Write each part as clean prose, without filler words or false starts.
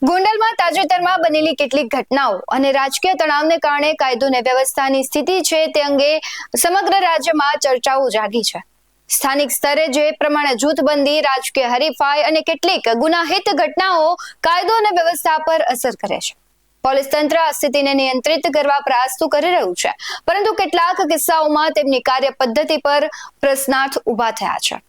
ગોંડલમાં તાજેતરમાં બનેલી કેટલીક ઘટનાઓ અને રાજકીય તણાવને કારણે કાયદો અને વ્યવસ્થાની સ્થિતિ છે તે અંગે સમગ્ર રાજ્યમાં ચર્ચાઓ જાગી છે। સ્થાનિક સ્તરે જે પ્રમાણે જૂથબંધી, રાજકીય હરીફાઈ અને કેટલીક ગુનાહિત ઘટનાઓ કાયદો અને વ્યવસ્થા પર અસર કરે છે। પોલીસ તંત્ર આ સ્થિતિને નિયંત્રિત કરવા પ્રયાસ તો કરી રહ્યું છે, પરંતુ કેટલાક કિસ્સાઓમાં તેમની કાર્ય પદ્ધતિ પર પ્રશ્નાર્થ ઉભા થયા છે।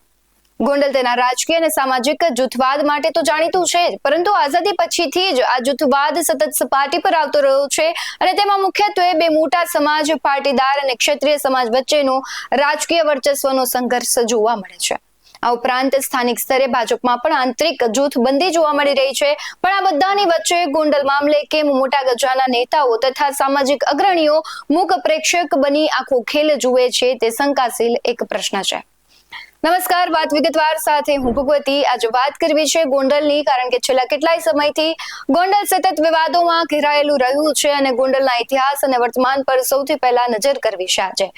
ગોંડલ તેના રાજકીય અને સામાજિક જૂથવાદ માટે તો જાણીતું છે, પરંતુ આઝાદી પછીથી જ આ જૂથવાદ સતત સપાટી પર આવતો રહ્યો છે અને તેમાં મુખ્યત્વે બે મોટા સમાજ, પાટીદાર અને ક્ષત્રિય સમાજ વચ્ચેનો રાજકીય વર્ચસ્વનો સંઘર્ષ જોવા મળે છે। આ ઉપરાંત સ્થાનિક સ્તરે ભાજપમાં પણ આંતરિક જૂથબંધી જોવા મળી રહી છે, પણ આ બધાની વચ્ચે ગોંડલ મામલે કેમ મોટા ગજાના નેતાઓ તથા સામાજિક અગ્રણીઓ મૂક પ્રેક્ષક બની આખો ખેલ જુએ છે તે શંકાશીલ એક પ્રશ્ન છે। નમસ્કાર, વાત વિગતવાર સાથે હું ભગવતી। આજે વાત કરવી છે ગોંડલની, કારણ કે છેલ્લા કેટલાય સમયથી ગોંડલ સતત વિવાદોમાં ઘેરાયેલું રહ્યું છે અને ગોંડલના ઇતિહાસ અને વર્તમાન પર સૌથી પહેલા નજર કરવી છે। આજે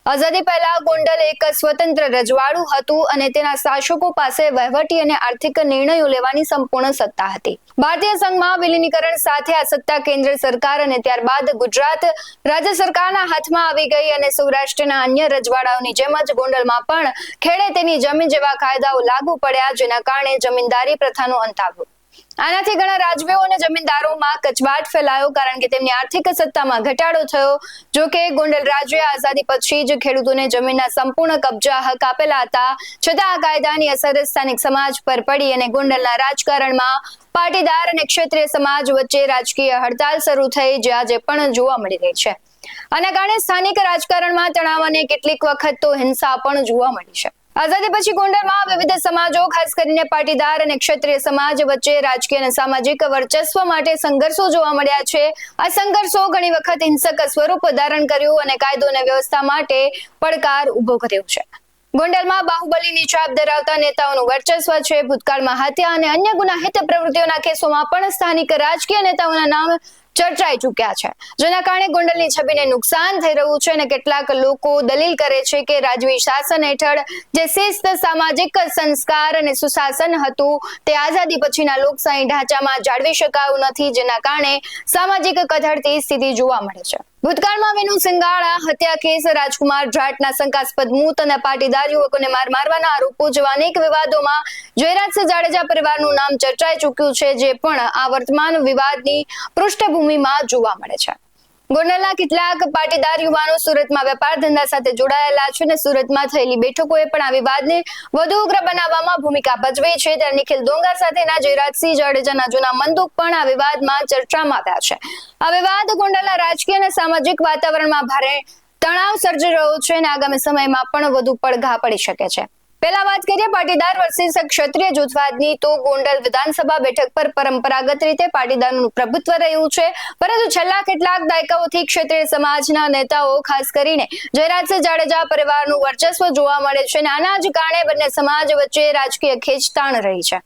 આઝાદી પહેલા ગોંડલ એક સ્વતંત્ર રજવાડું હતું અને તેના શાસકો પાસે વહીવટી અને આર્થિક નિર્ણયો લેવાની સંપૂર્ણ સત્તા હતી। ભારતીય સંઘમાં વિલીનીકરણ સાથે આ સત્તા કેન્દ્ર સરકાર અને ત્યારબાદ ગુજરાત રાજ્ય સરકારના હાથમાં આવી ગઈ અને સૌરાષ્ટ્રના અન્ય રજવાડાઓની જેમ જ ગોંડલમાં પણ ખેડે તેની જમીન જેવા કાયદાઓ લાગુ પડ્યા, જેના કારણે જમીનદારી પ્રથાનો અંત આવ્યો। આનાથી ઘણા રાજવીઓ અને જમીનદારોમાં કચવાટ ફેલાયો, કારણ કે તેમની આર્થિક સત્તામાં ઘટાડો થયો। જો કે ગોંડલ રાજ્ય આઝાદી પછી જ ખેડૂતોને જમીનના સંપૂર્ણ કબજા હક આપેલા હતા, છતાં આ કાયદાની અસર સ્થાનિક સમાજ પર પડી અને ગોંડલના રાજકારણમાં પાટીદાર અને ક્ષત્રિય સમાજ વચ્ચે રાજકીય હડતાલ શરૂ થઈ, જે આજે પણ જોવા મળી રહી છે। આના કારણે સ્થાનિક રાજકારણમાં તણાવ અને કેટલીક વખત તો હિંસા પણ જોવા મળી છે। આઝાદી પછી ગોંડલમાં વિવિધ સમાજો, ખાસ કરીને પાટીદાર અને ક્ષત્રિય સમાજ વચ્ચે રાજકીય અને સામાજિક વર્ચસ્વ માટે સંઘર્ષો જોવા મળ્યા છે। આ સંઘર્ષો ઘણી વખત હિંસક સ્વરૂપ ધારણ કર્યું અને કાયદો અને વ્યવસ્થા માટે પડકાર ઉભો કર્યો છે। ગોંડલમાં બાહુબલીની છાપ ધરાવતા નેતાઓનું વર્ચસ્વ છે। ભૂતકાળમાં હત્યા અને અન્ય ગુનાહિત પ્રવૃત્તિઓના કેસોમાં પણ સ્થાનિક રાજકીય નેતાઓના નામ ચર્ચાઈ ચૂક્યા છે, જેના કારણે ગોંડલની છબીને નુકસાન થઈ રહ્યું છે અને કેટલાક લોકો દલીલ કરે છે કે રાજવી શાસન હેઠળ જે શિસ્ત, સામાજિક સંસ્કાર અને સુશાસન હતું તે આઝાદી પછીના લોકશાહી ઢાંચામાં જાળવી શકાયું નથી, જેના કારણે સામાજિક કથળતી સ્થિતિ જોવા મળે છે। ભૂતકાળમાં વિનુ સિંગાળા હત્યા કેસ, રાજકુમાર જાટના શંકાસ્પદ મોત અને પાટીદાર યુવકોને મારવાના આરોપો જેવા અનેક વિવાદોમાં જયરાજસિંહ જાડેજા પરિવારનું નામ ચર્ચાઈ ચૂક્યું છે, જે પણ આ વર્તમાન વિવાદની પૃષ્ઠભૂમિમાં જોવા મળે છે। ગોંડલના કેટલાક પાટીદાર યુવાનો સુરતમાં વેપાર ધંધા સાથે જોડાયેલા છે અને સુરતમાં થયેલી બેઠકોએ પણ આ વિવાદને વધુ ઉગ્ર બનાવવામાં ભૂમિકા ભજવી છે। ત્યારે નિખિલ ડોંગર સાથેના જયરાજસિંહ જાડેજાના જૂના બંદૂક પણ આ વિવાદમાં ચર્ચામાં આવ્યા છે। આ વિવાદ ગોંડલના રાજકીય અને સામાજિક વાતાવરણમાં ભારે તણાવ સર્જી રહ્યો છે અને આગામી સમયમાં પણ વધુ પડઘા પડી શકે છે। પહેલા વાત કરીએ પાટીદાર વર્સિસ ક્ષત્રિય જૂથવાદની, તો ગોંડલ વિધાનસભા બેઠક પર પરંપરાગત રીતે પાટીદારનું પ્રભુત્વ રહ્યું છે, પરંતુ છેલ્લા કેટલાક દાયકાઓથી ક્ષત્રિય સમાજના નેતાઓ, ખાસ કરીને જયરાજસિંહ જાડેજા પરિવારનું વર્ચસ્વ જોવા મળે છે અને આના જ કારણે બંને સમાજ વચ્ચે રાજકીય ખેંચતાણ રહી છે।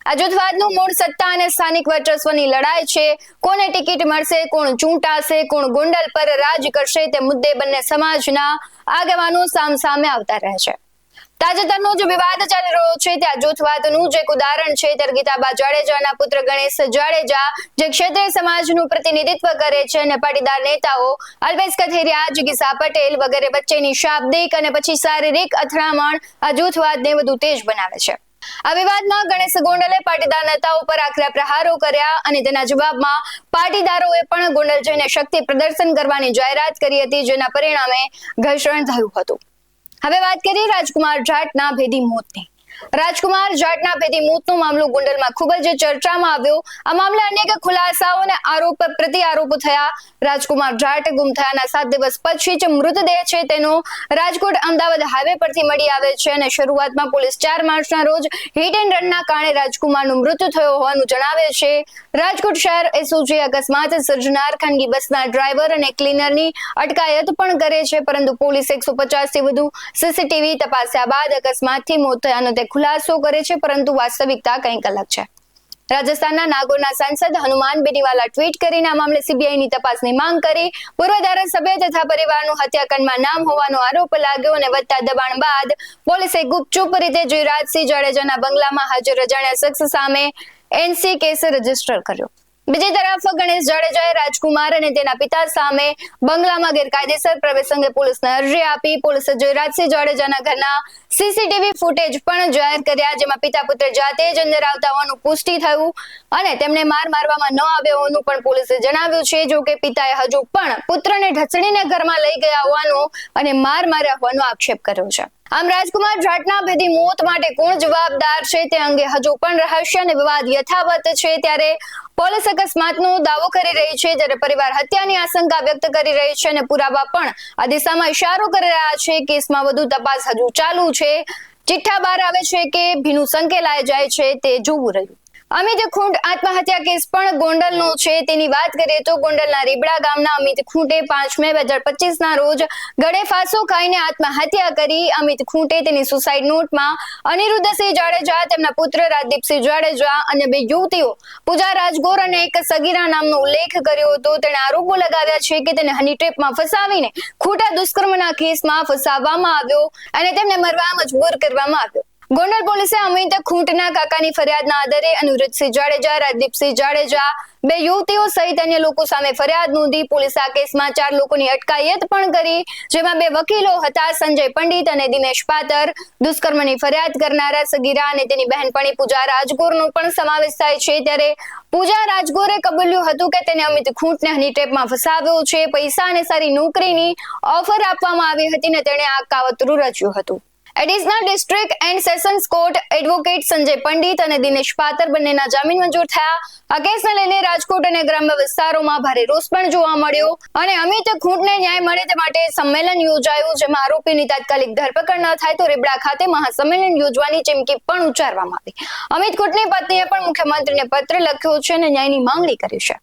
આ જૂથવાદનું મૂળ સત્તા અને સ્થાનિક વર્ચસ્વની લડાઈ છે। કોને ટિકિટ મળશે, કોણ ચૂંટાશે, કોણ ગોંડલ પર રાજ કરશે, તે મુદ્દે બંને સમાજના આગેવાનો સામસામે આવતા રહે છે। તાજેતરનો જે વિવાદ ચાલી રહ્યો છે ત્યાં જૂથવાદનું જ એક ઉદાહરણ છે। ત્યારે ગીતાબા જાડેજાના પુત્ર ગણેશ જાડેજા, જે ક્ષત્રિય સમાજનું પ્રતિનિધિત્વ કરે છે, અને પાટીદાર નેતાઓ અલ્પેશ કથિરિયા, જિગીસા પટેલ વગેરે વચ્ચેની શાબ્દિક અને પછી શારીરિક અથડામણ આ જૂથવાદને વધુ તેજ બનાવે છે। આ વિવાદમાં ગણેશ ગોંડલે પાટીદાર નેતાઓ પર આકરા પ્રહારો કર્યા અને તેના જવાબમાં પાટીદારોએ પણ ગોંડલ જઈને શક્તિ પ્રદર્શન કરવાની જાહેરાત કરી હતી, જેના પરિણામે ઘર્ષણ થયું હતું। હવે વાત કરીએ રાજકુમાર જાટના ભેદી મોતની। રાજકુમાર જાટના ભેદી મોતનો મામલો ગોંડલમાં ખૂબ જ ચર્ચામાં આવ્યો। આ મામલે અનેક ખુલાસાઓ અને આરોપ પ્રતિ આરોપો થયા। રાજકુમાર જાટ ગુમ થયાના 7 દિવસ પછી જ મૃતદેહ છે તેનો રાજકોટ અમદાવાદ હાઈવે પરથી મળી આવે છે અને શરૂઆતમાં પોલીસ 4 માર્ચના રોજ હિટ એન્ડ રનના કારણે રાજકુમારનું મૃત્યુ થયો હોવાનું જણાવે છે। રાજકોટ શહેર એસઓજી અકસ્માત સર્જનાર ખાનગી બસના ડ્રાઈવર અને ક્લીનરની અટકાયત પણ કરે છે, પરંતુ પોલીસ 150 થી વધુ સીસીટીવી તપાસ્યા બાદ અકસ્માતથી મોત થયાનો તે ખુલાસો કરે છે, પરંતુ વાસ્તવિકતા કંઈક અલગ છે। રાજસ્થાનના નાગોરના સાંસદ હનુમાન બેનીવાલા ટ્વીટ કરીને આ મામલે સીબીઆઈની તપાસની માંગ કરી। પૂર્વ ધારાસભ્ય તથા પરિવારનું હત્યાકાંડમાં નામ હોવાનો આરોપ લાગ્યો અને વધતા દબાણ બાદ પોલીસે ગુપચુપ રીતે જયરાજસિંહ જાડેજાના બંગલામાં હાજર અજાણ્યા શખ્સ સામે એનસી કેસ રજીસ્ટર કર્યો. બીજી તરફ ગણેશ જાડેજાએ રાજકુમાર અને તેના પિતા સામે બંગલામાં ગેરકાયદેસર પ્રવેશ અંગે પોલીસને અરજી આપી. પોલીસે જયરાજસિંહ જાડેજાના ઘરના સીસીટીવી ફૂટેજ પણ જાહેર કર્યા, જેમાં પિતા પુત્ર જાતે જ અંદર આવતા હોવાનું પુષ્ટિ થયું અને તેમને મારવામાં ન આવ્યો હોવાનું પણ પોલીસે જણાવ્યું છે. જો કે પિતાએ હજુ પણ પુત્રને ઢસડીને ઘરમાં લઈ ગયા હોવાનો અને માર્યા હોવાનો આક્ષેપ કર્યો છે. આમ રાજકુમાર જાટના ભેદી મોત માટે કોણ જવાબદાર છે તે અંગે હજુ પણ રહસ્ય અને વિવાદ યથાવત છે. ત્યારે પોલીસ અકસ્માતનો દાવો કરી રહી છે, જ્યારે પરિવાર હત્યાની આશંકા વ્યક્ત કરી રહી છે અને પુરાવા પણ આ દિશામાં ઇશારો કરી રહ્યા છે. કેસમાં વધુ તપાસ હજુ ચાલુ છે. ચિઠ્ઠા બહાર આવે છે કે ભીનું સંકેલાઈ જાય છે તે જોવું રહ્યું. અમિત ખૂંટ આત્મહત્યા કેસ પણ ગોંડલનો છે. તેની વાત કરીએ તો ગોંડલના રીબડા ગામના અમિત ખૂંટે 5 મે 2025 ના રોજ ગળે ફાંસો ખાઈને આત્મહત્યા કરી. અમિત ખૂંટે તેની સુસાઇડ નોટમાં અનિરુદ્ધસિંહ જાડેજા, તેમના પુત્ર રાજદીપસિંહ જાડેજા અને 2 યુવતીઓ પૂજા રાજગોર અને એક સગીરા નામનો ઉલ્લેખ કર્યો હતો. તેણે આરોપો લગાવ્યા છે કે તેને હની ટ્રેપમાં ફસાવીને ખોટા દુષ્કર્મના કેસમાં ફસાવવામાં આવ્યો અને તેમને મરવા મજબૂર કરવામાં આવ્યો. ગોંડલ પોલીસે અમિત ખૂંટના કાકાની ફરિયાદના આધારે અનિરુદ્ધસિંહ જાડેજા, રાજદીપસિંહ જાડેજા, 2 યુવતીઓ સહિત અન્ય લોકો સામે ફરિયાદ નોંધી. પોલીસે આ કેસમાં 4 લોકોની અટકાયત પણ કરી, જેમાં 2 વકીલો હતા, સંજય પંડિત અને દિનેશ પાતર. દુષ્કર્મની ફરિયાદ કરનારા સગીરા અને તેની બહેનપણી પૂજા રાજગોરનો પણ સમાવેશ થાય છે. ત્યારે પૂજા રાજગોરે કબૂલ્યું હતું કે તેને અમિત ખૂંટને હની ટ્રેપમાં ફસાવ્યો છે. પૈસા અને સારી નોકરીની ઓફર આપવામાં આવી હતી અને તેણે આ કાવતરું રચ્યું હતું. Additional district and sessions court advocate Sanjay Pandit અને દિનેશ પાતર બંનેના જામીન મંજૂર થયા. આ કેસને લઈને રાજકોટ અને ગ્રામ્ય વિસ્તારોમાં ભારે રોષ પણ જોવા મળ્યો અને અમિત ખૂંટને ન્યાય મળે તે માટે સંમેલન યોજાયું, જેમાં આરોપીની તાત્કાલિક ધરપકડ ન થાય તો રીબડા ખાતે મહાસંમેલન યોજવાની ચીમકી પણ ઉચ્ચારવામાં આવી. અમિત ખૂંટની પત્નીએ પણ મુખ્યમંત્રીને પત્ર લખ્યો છે અને ન્યાયની માંગણી કરી છે.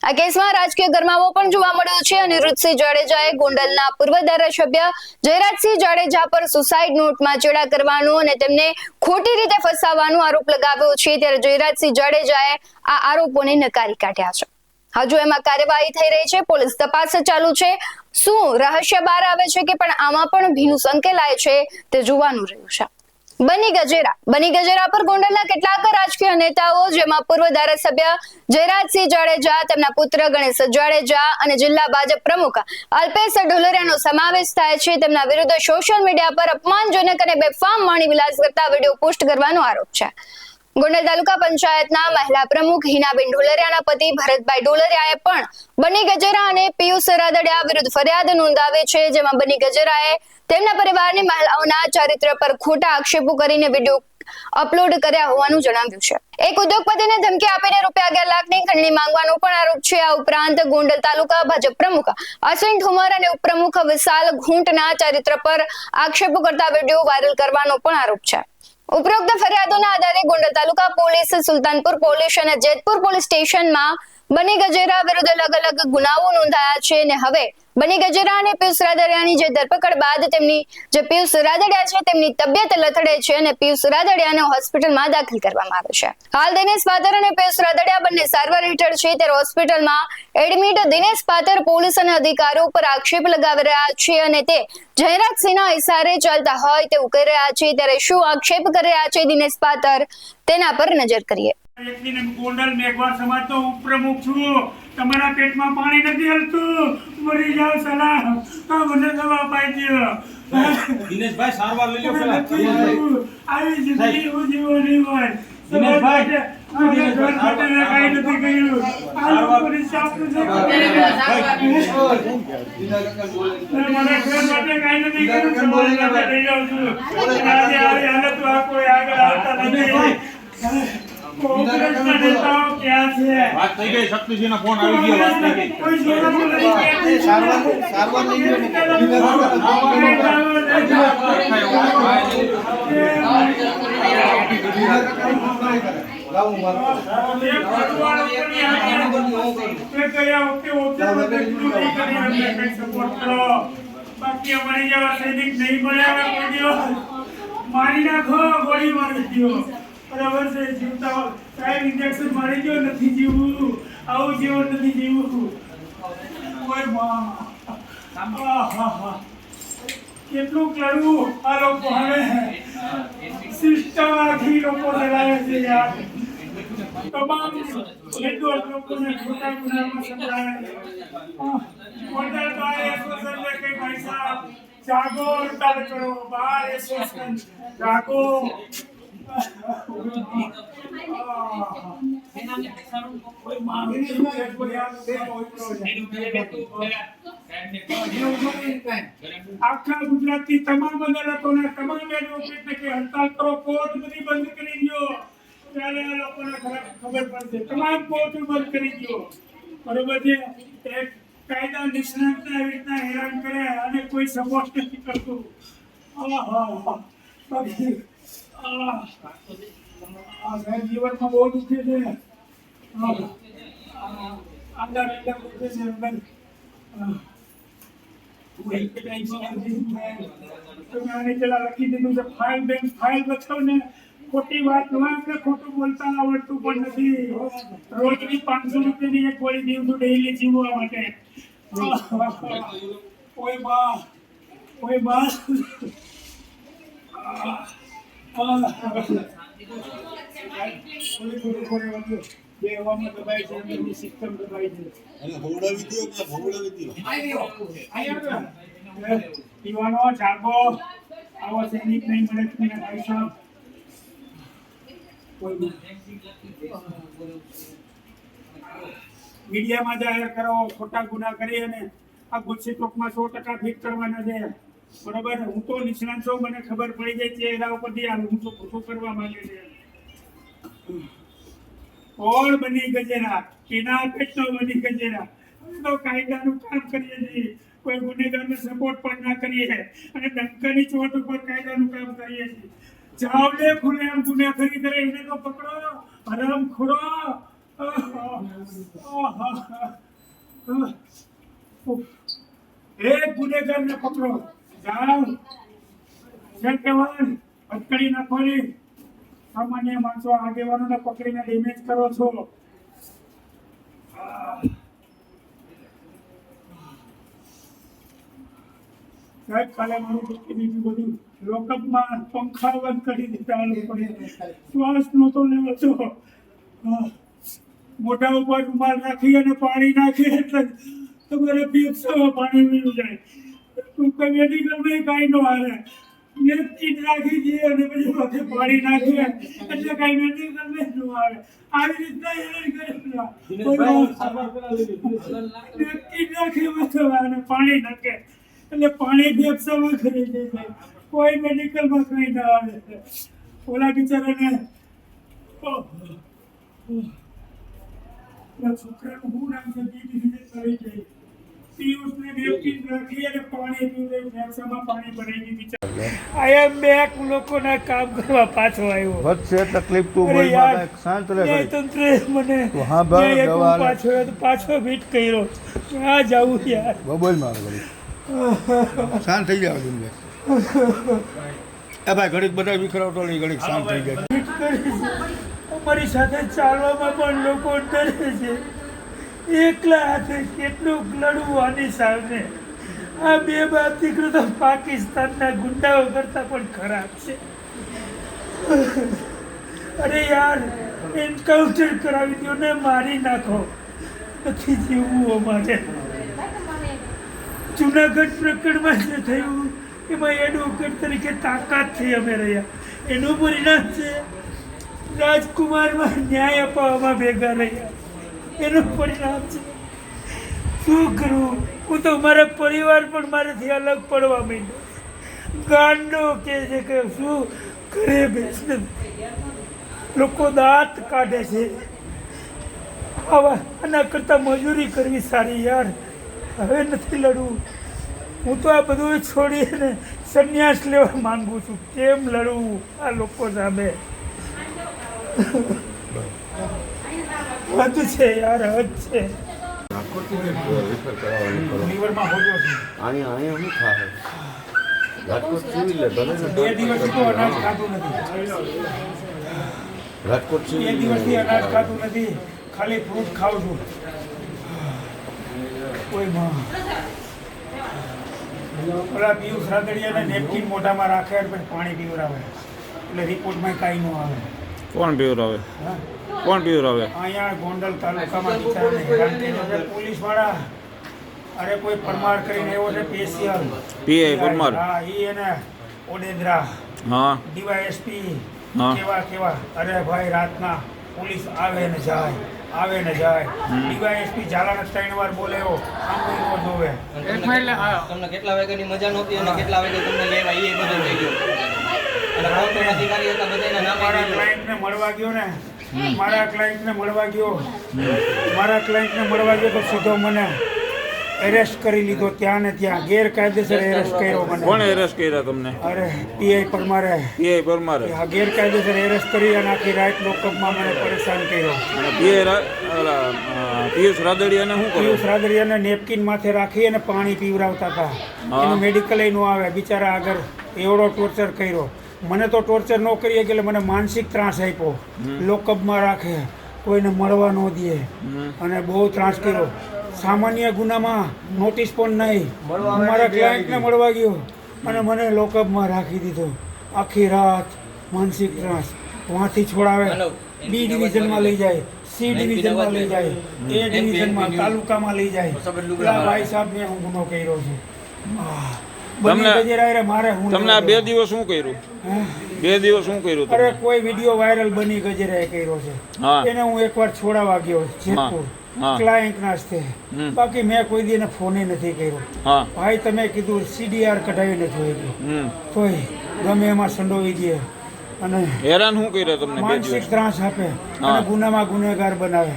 આ કેસમાં રાજકીય ગરમાવો પણ જોવા મળ્યો છે. અનિરુદ્ધસિંહ જાડેજાએ ગોંડલના પૂર્વ ધારાસભ્ય જયરાજસિંહ જાડેજા પર સુસાઇડ નોટમાં ચેડા કરવાનો અને તેમને ખોટી રીતે ફસાવવાનો આરોપ લગાવ્યો છે. ત્યારે જયરાજસિંહ જાડેજાએ આ આરોપોને નકારી કાઢ્યા છે. હજુ એમાં કાર્યવાહી થઈ રહી છે. પોલીસ તપાસ ચાલુ છે. શું રહસ્ય બહાર આવે છે કે પણ આમાં પણ ભીનું સંકેલાય છે તે જોવાનું રહ્યું છે. બની ગજેરા પર ગોંડલના કેટલાક રાજકીય નેતાઓ, જેમાં પૂર્વ ધારાસભ્ય જયરાજસિંહ જાડેજા, તેમના પુત્ર ગણેશ જાડેજા અને જિલ્લા ભાજપ પ્રમુખ અલ્પેશ ઢોલરિયાનો સમાવેશ થાય છે. તેમના વિરુદ્ધ સોશિયલ મીડિયા પર અપમાનજનક અને બેફામ વાણી વિલાસ કરતા વિડીયો પોસ્ટ કરવાનો આરોપ છે. ગોંડલ તાલુકા પંચાયતના મહિલા પ્રમુખ હિનાબેન ઢોલરિયાના પતિ ભરતભાઈ ઢોલરિયાએ પણ બની ગજેરા અને પિયુષ રાદડિયા વિરુદ્ધ ફરિયાદ નોંધાવી છે, જેમાં બની ગજેરાએ તેમના પરિવારની મહિલાઓના ચારિત્ર્ય પર ખોટા આક્ષેપો કરીને વિડીયો અપલોડ કર્યા હોવાનું જણાવ્યું છે. એક ઉદ્યોગપતિને ધમકી આપીને ₹11 લાખની ખંડણી માંગવાનો પણ આરોપ છે. આ ઉપરાંત ગોંડલ તાલુકા ભાજપ પ્રમુખ અશ્વિન ઠુમર અને ઉપપ્રમુખ વિશાલ ઘૂંટના ચારિત્ર પર આક્ષેપો કરતા વિડીયો વાયરલ કરવાનો પણ આરોપ છે. ઉપરોક્ત ફરિયાદોના આધારે ગોંડલ તાલુકા પોલીસ, સુલતાનપુર પોલીસ અને જેતપુર પોલીસ સ્ટેશનમાં બની ગજેરા વિરુદ્ધ અલગ-અલગ ગુનાઓ નોંધાયા છે અને હવે બની ગજેરા અને પિયુષ રાદડિયાની જે ધરપકડ બાદ પિયુષ રાદડિયા છે તેમની તબિયત લથડે છે અને પિયુષ રાદડિયાને હોસ્પિટલમાં દાખલ કરવામાં આવે છે. હાલ દિનેશ પાતર અને પિયુષ રાદડિયા બંને સારવાર હેઠળ છે. ત્યારે હોસ્પિટલમાં એડમિટ દિનેશ પાતર પોલીસ અને અધિકારીઓ પર આક્ષેપ લગાવી રહ્યા છે અને તે જયરાજસિંહના ઇશારે ચાલતા હોય તેવું કહી રહ્યા છે. ત્યારે શું આક્ષેપ કરી રહ્યા છે દિનેશ પાતર, તેના પર નજર કરીએ. ગોંડલ મેઘવા સમાજનો ઉપપ્રમુખ છું. તમારા પેટમાં પાણી નથી હલતું, મરી જાવ સલાહ. મને દવા પાઈ દો. દિનેશભાઈ સારવાર લઈ લો પેલા. આવી જિંદગી હું જીવો નહીં હોય. દિનેશભાઈ કાઈ નથી કર્યું. આ લોકોની સાફ નથી કર્યું. મને ઘર માટે કાઈ નથી કર્યું. સમાજ માટે લઈ જાઉં છું. આજે આવી હાલત કોઈ આગળ આવતા નથી. કોંગ્રેસના નેતાઓ ક્યાં છે? વાત થઈ ગઈ, શક્તિસિંહનો ફોન આવી ગયો. વાત થઈ ગઈ. કોઈ જોડાતું નથી. સારવાર લઈ ગયો. બાકી અમારી જેવા સૈનિક નહીં મળ્યા કોઈ દિવસ. મારી નાખો, ગોળી મારી દો. બરાબર છે. જીવતા સાહેબ ઇન્જેક્શન મારી ગયો, નથી જીવવું. આવું જીવન નથી જીવવું. કેટલું કરવું આ લોકો હવે સિસ્ટમ આખી લોકો ચલાવે છે યાર. તમામ નિર્દોષ લોકોને ખોટા ગુનામાં સંકળાયેલા મોટા બાર એસોસિએશનને કે ભાઈ સાહેબ જાગો, હડતાલ કરો, બાર એસોસિએશન જાગો. કોઈ માંગણી નથી, કોઈ આ આખા ગુજરાતની તમામ અદાલતોના તમામ એડવોકેટને કે હડતાલ કરો, કોર્ટ બધી બંધ કરી દો, ત્યારે આ લોકોને ખબર પડશે. તમામ કોર્ટ બંધ કરી દો, બરોબર છે. એક કાયદા નિષ્ણાતને આવી રીતના હેરાન કરે અને કોઈ સપોર્ટ નથી કરતું. સાહેબ જીવનમાં બહુ દુખે છે. અંદર દુખે છે અંદર. લખી દીધું છે ફાઇલ બતાવ ને ખોટી વાત ને ખોટું બોલતા આવડતું પણ નથી. રોજની 500 રૂપિયાની એક ગોળી દીધું ડેઈલી જીવવા માટે. કોઈ બા સિસ્ટમ દબાઈ છે. પીવાનો જાગો, આવો સૈનિક નહીં મળે તમને ભાઈ સાહેબ. મીડિયામાં જાહેર કરો, ખોટા ગુના કરી અને આ ગુસ્સી ટોકમાં 100% ફિટ કરવાના છે. બરોબર, હું તો નિષ્ણાત છું, મને ખબર પડી જાય છે એના ઉપરથી હું તો ખોટું કરવા માંગે છે. કોણ બની ગજેરા, કેના પેટનો બની ગજેરા. તો કાયદાનું કામ કરીએ છીએ, કોઈ ગુનેગારને સપોર્ટ પણ ના કરીએ અને ડંકાની ચોટ ઉપર કાયદાનું કામ કરીએ છીએ. જાવલે ખુલ્લેઆમ ગુનેગારી કરે એને તો પકડો, હરામખોરો. એક ગુનેગારને પકડો, જાઓ જેલ કહેવાય, અટકડી નાખવાની. સામાન્ય માણસો આગેવાનોને પકડીને ડેમેજ કરો છો. સાહેબ કાલે મારું બીજું બધું લોકઅપમાં પંખા બંધ કરી દીધા લોકોએ. શ્વાસ નહોતો લેવો છો. મોઢા ઉપર રૂમાલ રાખી અને પાણી નાખી એટલે તમારે ફેફસામાં પાણી વીણું જાય. મેડિકલમાં કાંઈ ન આવે. એક કીટ રાખી દઈએ અને પછી માથે પાણી નાખીએ એટલે કાંઈ મેડિકલમાં જ ન આવે. આવી રીતના હેરાન કરેલા. એક કીટ રાખી અને પાણી નાખે એટલે પાણી ફેફસામાં ખરી જાય. કોઈ મેડિકલમાં કંઈ ના આવે. ઓલા બિચારાને છોકરાનું શું નામ છે કરી જાય. પિયુષને બેકીન રાખી અને પાણી પીવે, ફેફસામાં પાણી ભરાઈ ગયું. આયા બેક લોકોના કામ કરવા પાછો આવ્યો. વધશે તકલીફ તું બોલ માં શાંત રહે. તંત્રે મને તો હા ભાઈ દવા પાછો ભીટ કર્યો. આ જાવું યાર. બોલ માં શાંત થઈ જાવ તું. ભાઈ ઘડીક બધા વિખરાવતો લઈ ઘડીક શાંત થઈ જાય. અમારી સાથે ચાલવામાં પણ લોકો ડરે છે. એકલા હાથે કેટલું લડવું આની સામે. આ બે બાપ દીકરો તો પાકિસ્તાનના ગુંડાઓ કરતા પણ ખરાબ છે. અરે યાર, એન્કાઉન્ટર કરાવી દો ને મારી નાખો, નથી જીવવું અમારે. જુનાગઢ પ્રકરણમાં જે થયું એમાં એડવોકેટ તરીકે તાકાતથી અમે રહ્યા. એનું પરિણામ છે રાજકુમારમાં ન્યાય અપાવવામાં ભેગા રહ્યા. એનું પરિણામ છે. શું કરવું? હું તો મારા પરિવાર પણ મારાથી અલગ પડવા માંડ્યો. ગાંડો કે છે કે શું ઘરે બેસીને લોકો દાંત કાઢે છે. આના કરતાં મજૂરી કરવી સારી યાર. હવે નથી લડવું. હું તો આ બધું છોડીને સંન્યાસ લેવા માંગુ છું. કેમ લડવું આ લોકો સામે? હદ છે યાર, હદ છે. બે દિવસથી અનાજ ખાતું નથી, ખાલી ફ્રૂટ ખાઉં છું. કોઈ ઓલા પિયુષ રાદડિયાને નેપકિન મોઢામાં રાખે પછી પાણી પીવડાવે એટલે રિપોર્ટમાં કાંઈ ન આવે. કોણ પીવડાવે? હા, કોણ પીવરાવે? અહીંયા ગોંડલ તાલુકામાં બિચારાને હેરાન કર્યો છે પોલીસવાળા. અરે કોઈ પરમાર કરીને એવો છે સ્પેશિયલ પીઆઈ પરમાર? હા, ઈ એને ઓડેદરા હા ડીવાયએસપી હા. કેવા અરે ભાઈ રાતના પોલીસ આવે ને જાય ડીવાયએસપી ઝાલાને 3 વાર બોલ્યો આમ કોઈ નો જોવે. તમને કેટલા વાગ્યાની મજા નહોતી અને કેટલા વાગે તમને લેવા એ બધું થઈ ગયું અને કોર્ટના અધિકારી હતા બધાના નામ મારા ક્લાયન્ટને મળવા ગયો ને મારા ક્લાયન્ટને મળવા ગયો તો સીધો મને એરેસ્ટ કરી લીધો ત્યાં ને ત્યાં ગેરકાયદેસર એરેસ્ટ કર્યો મને. કોણે એરેસ્ટ કર્યા તમને? અરે પીઆઈ પરમારે. પીઆઈ પરમારે? આ ગેરકાયદેસર એરેસ્ટ કરી અને આખી રાત લોકઅપમાં મને પરેશાન કર્યો. અને પિયુષ રાદડિયાને શું કર્યું? પિયુષ રાદડિયાને નેપકિન માથે રાખી અને પાણી પીવડાવતા હતા. એનું મેડિકલ નો આવે બિચારા આગળ એવડો ટોર્ચર કર્યો. મને તો ટોર્ચર ન કરીએ એટલે મને માનસિક ત્રાસ આપ્યો. લોકઅપમાં રાખે, કોઈને મળવા ન દે અને બહુ ત્રાસ કર્યો. સામાન્ય ગુનામાં નોટિસ પણ નહીં. મારા ક્લાયન્ટને મળવા ગયો અને મને લોકઅપમાં રાખી દીધો. આખી રાત માનસિક ત્રાસ. ત્યાંથી છોડાવે બી ડિવિઝનમાં લઈ જાય, સી ડિવિઝનમાં લઈ જાય, એ ડિવિઝનમાં તાલુકામાં લઈ જાય. પેલા ભાઈ સાહેબ મેં હું ગુનો કર્યો છે. તમને આ 2 દિવસ શું કર્યું? 2 દિવસ શું કર્યું? અરે કોઈ વિડીયો વાયરલ બની ગજેરાએ કર્યો છે. હા. એને હું એકવાર છોડાવવા ગયો જેતપુર ક્લાયન્ટ ના હસ્તે. બાકી મેં કોઈ દી એને ફોને નથી કર્યો. હા. ભાઈ તમે કીધું CDR કઢાવી નથી હોય તોય ગમે એમાં સંડોવી દે અને હેરાન શું કર્યા તમને 2 માનસિક દિવસ? ત્રાસ આપે અને ગુનામાં ગુનેગાર બનાવે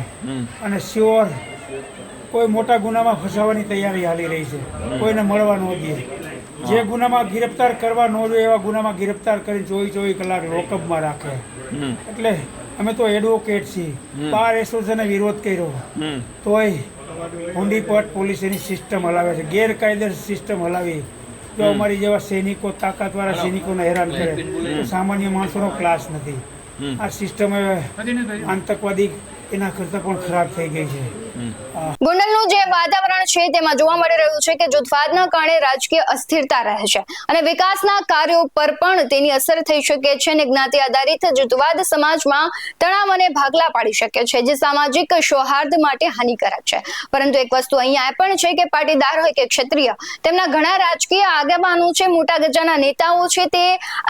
અને શ્યોર કોઈ મોટા ગુનામાં ફસાવાની તૈયારી હાલી રહી છે. કોઈને મળવા ન દે. જે ગુનામાં ગિરફ્તાર કરવા ન જોઈએ એવા ગુનામાં ગિરફ્તાર કરીને 24 કલાક લોકઅપમાં રાખે. એટલે અમે તો એડવોકેટ છીએ. બાર એસોસિએશને વિરોધ કર્યો તોય હુંડીપટ પોલીસ એની સિસ્ટમ હલાવે છે. ગેરકાયદેસર સિસ્ટમ હલાવી જો અમારી જેવા સૈનિકો તાકાતવાળા સૈનિકોને હેરાન કરે તો સામાન્ય માણસોનો ક્લાસ નથી. આ સિસ્ટમ હવે આતંકવાદી એના કરતાં પણ ખરાબ થઈ ગઈ છે. ગોંડલનું જે વાતાવરણ છે તેમાં જોવા મળી રહ્યું છે કે જૂથવાદના કારણે રાજકીય અસ્થિરતા રહે છે અને વિકાસના કાર્યો પર પણ તેની અસર થઈ શકે છે અને જ્ઞાતિ આધારિત જૂથવાદ સમાજમાં તણાવ અને ભાગલા પાડી શકે છે જે સામાજિક સૌહાર્દ માટે હાનિકારક છે. પરંતુ એક વસ્તુ અહીંયા પણ છે કે પાટીદાર હોય કે ક્ષત્રિય તેમના ઘણા રાજકીય આગેવાનો છે, મોટા ગજાના નેતાઓ છે, તે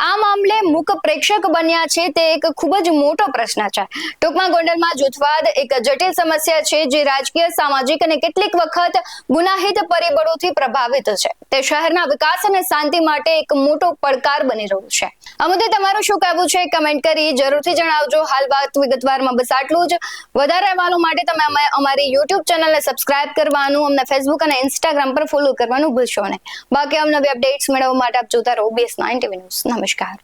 આ મામલે મૂક પ્રેક્ષક બન્યા છે. તે એક ખૂબ જ મોટો પ્રશ્ન છે. ટૂંકમાં ગોંડલમાં જૂથવાદ એક જટિલ સમસ્યા છે જે રાજકીય, સામાજિક અને કેટલીક વખત ગુનાહિત પરિબળોથી પ્રભાવિત છે. તે શહેરના વિકાસ અને શાંતિ માટે એક મોટો પડકાર બની રહ્યું છે. આ મુદ્દે તમારું શું કહેવું છે કમેન્ટ કરી જરૂરથી જણાવજો. હાલ વાત વિગતવારમાં બસ આટલું જ. વધારે અહેવાલો માટે તમે અમારી YouTube ચેનલને સબસ્ક્રાઇબ કરવાનું, અમને Facebook અને Instagram પર ફોલો કરવાનું ભૂલશો નહીં. બાકી અવનવી અપડેટ્સ મેળવવા માટે આપ જોતા રહો BS9 TV ન્યૂઝ. નમસ્કાર.